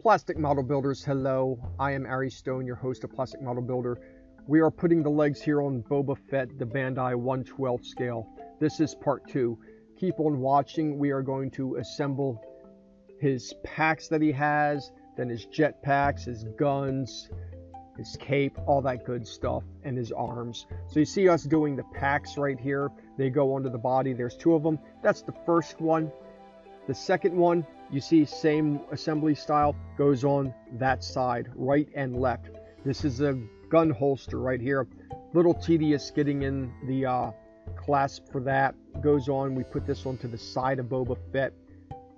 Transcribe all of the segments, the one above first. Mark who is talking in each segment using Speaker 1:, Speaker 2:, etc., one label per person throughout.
Speaker 1: Plastic Model Builders, hello. I am Ari Stone, your host of Plastic Model Builder. We are putting the legs here on Boba Fett, the Bandai 1/12 scale. This is part 2. Keep on watching. We are going to assemble his packs that he has, then his jet packs, his guns, his cape, all that good stuff, and his arms. So you see us doing the packs right here. They go onto the body. There's 2 of them. That's the first one. The second one, you see, same assembly style, goes on that side, right and left. This is a gun holster right here. Little tedious getting in the clasp for that. Goes on, we put this onto the side of Boba Fett.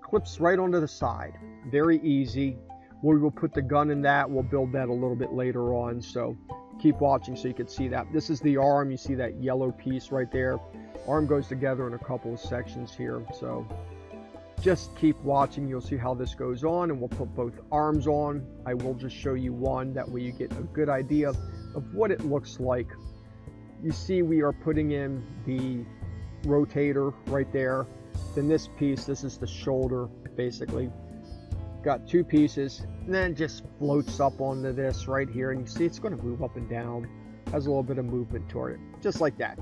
Speaker 1: Clips right onto the side. Very easy. We will put the gun in that. We'll build that a little bit later on, so keep watching so you can see that. This is the arm. You see that yellow piece right there. Arm goes together in a couple of sections here, so just keep watching. You'll see how this goes on, and we'll put both arms on. I will just show you one, that way you get a good idea of what it looks like. You see we are putting in the rotator right there. Then this piece, this is the shoulder basically. Got 2 pieces, and then it just floats up onto this right here, and you see it's going to move up and down. Has a little bit of movement toward it, just like that.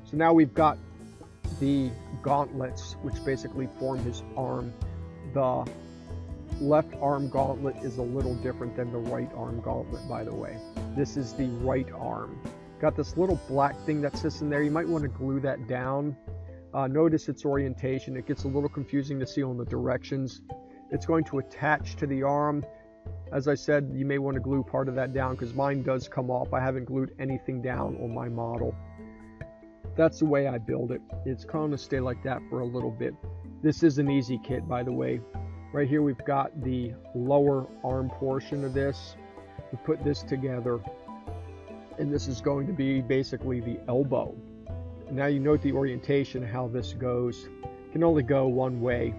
Speaker 1: So now we've got the gauntlets, which basically form his arm. The left arm gauntlet is a little different than the right arm gauntlet, by the way. This is the right arm. Got this little black thing that sits in there. You might want to glue that down. Notice its orientation. It gets a little confusing to see on the directions. It's going to attach to the arm. As I said, you may want to glue part of that down because mine does come off. I haven't glued anything down on my model. That's the way I build it. It's going to stay like that for a little bit. This is an easy kit, by the way. Right here we've got the lower arm portion of this. We put this together, and this is going to be basically the elbow. Now you note the orientation, how this goes. It can only go one way.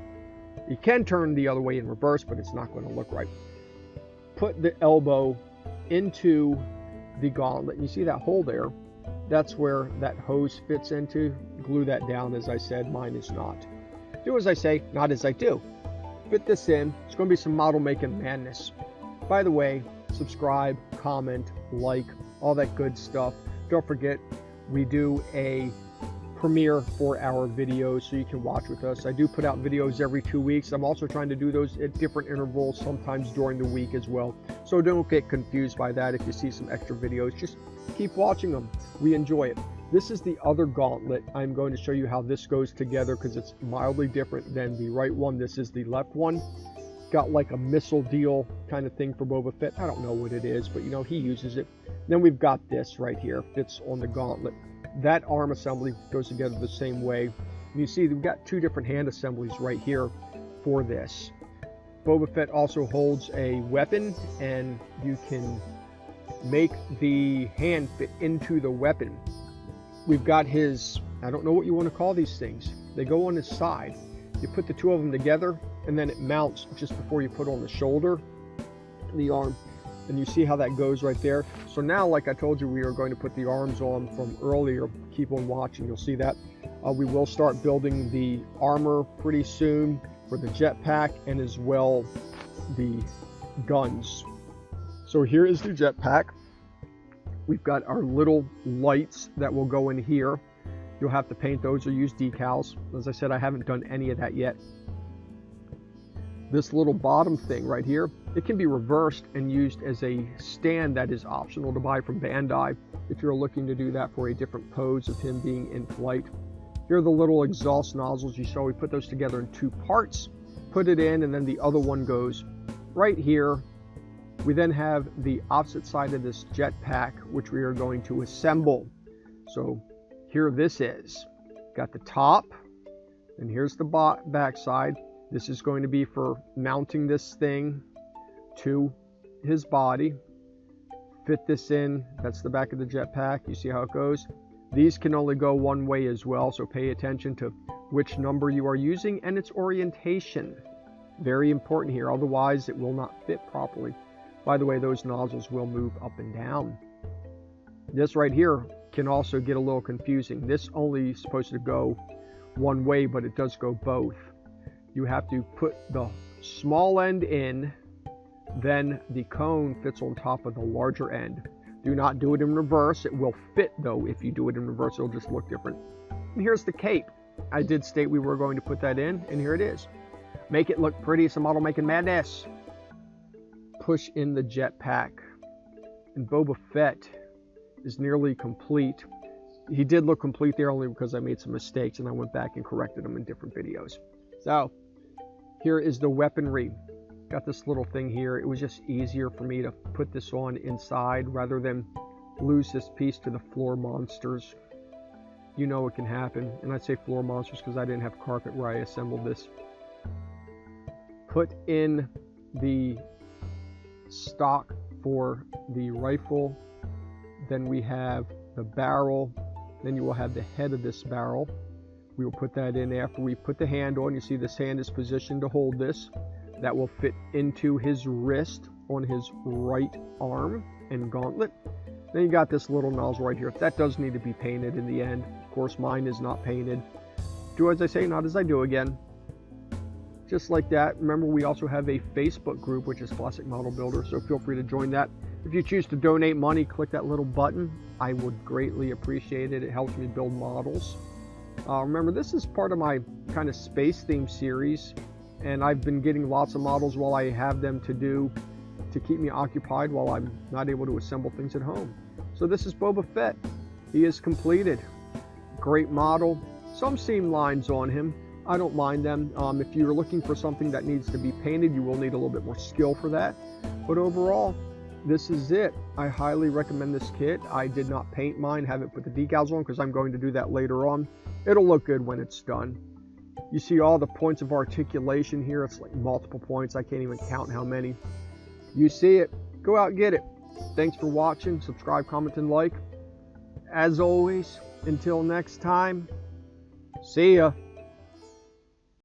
Speaker 1: You can turn the other way in reverse, but it's not going to look right. Put the elbow into the gauntlet. You see that hole there? That's where that hose fits into. Glue that down, as I said. Mine is not. Do as I say, not as I do. Fit this in. It's going to be some model making madness. By the way, subscribe, comment, like, all that good stuff. Don't forget, we do a premiere for our videos so you can watch with us. I do put out videos every 2 weeks. I'm also trying to do those at different intervals, sometimes during the week as well. So don't get confused by that. If you see some extra videos, just keep watching them. We enjoy it. This is the other gauntlet. I'm going to show you how this goes together because it's mildly different than the right one. This is the left one. Got like a missile deal kind of thing for Boba Fett. I don't know what it is, but you know, he uses it. Then we've got this right here, fits on the gauntlet. That arm assembly goes together the same way. And you see we've got 2 different hand assemblies right here for this. Boba Fett also holds a weapon, and you can make the hand fit into the weapon. We've got his, I don't know what you want to call these things. They go on his side. You put the 2 of them together, and then it mounts just before you put on the shoulder, the arm. And you see how that goes right there. So now, like I told you, we are going to put the arms on from earlier. Keep on watching, you'll see that. We will start building the armor pretty soon for the jetpack, and as well the guns. So here is the jetpack. We've got our little lights that will go in here. You'll have to paint those or use decals. As I said, I haven't done any of that yet. This little bottom thing right here, it can be reversed and used as a stand that is optional to buy from Bandai if you're looking to do that for a different pose of him being in flight. Here are the little exhaust nozzles you saw. We put those together in 2 parts, put it in, and then the other one goes right here. We then have the opposite side of this jetpack, which we are going to assemble. So here this is. Got the top, and here's the back side. This is going to be for mounting this thing to his body. Fit this in. That's the back of the jetpack. You see how it goes? These can only go one way as well, so pay attention to which number you are using and its orientation. Very important here, otherwise it will not fit properly. By the way, those nozzles will move up and down. This right here can also get a little confusing. This only is supposed to go one way, but it does go both. You have to put the small end in then the cone fits on top of the larger end. Do not do it in reverse. It will fit though. If you do it in reverse, it'll just look different. And here's the cape. I did state we were going to put that in, and here it is. Make it look pretty. It's a model making madness. Push in the jetpack. And Boba Fett is nearly complete. He did look complete there only because I made some mistakes and I went back and corrected them in different videos. So, here is the weaponry. Got this little thing here. It was just easier for me to put this on inside rather than lose this piece to the floor monsters. You know it can happen. And I say floor monsters because I didn't have carpet where I assembled this. Put in the stock for the rifle. Then we have the barrel. Then you will have the head of this barrel. We will put that in after we put the hand on. You see this hand is positioned to hold this. That will fit into his wrist on his right arm and gauntlet. Then you got this little nozzle right here. That does need to be painted in the end. Of course, mine is not painted. Do as I say, not as I do again. Just like that. Remember, we also have a Facebook group, which is Classic Model Builder, so feel free to join that. If you choose to donate money, click that little button. I would greatly appreciate it. It helps me build models. Remember, this is part of my kind of space theme series, and I've been getting lots of models while I have them to do to keep me occupied while I'm not able to assemble things at home. So this is Boba Fett. He is completed. Great model. Some seam lines on him. I don't mind them. If you're looking for something that needs to be painted, you will need a little bit more skill for that. But overall, this is it. I highly recommend this kit. I did not paint mine, haven't put the decals on because I'm going to do that later on. It'll look good when it's done. You see all the points of articulation here. It's like multiple points. I can't even count how many. You see it. Go out and get it. Thanks for watching. Subscribe, comment, and like. As always, until next time, see ya.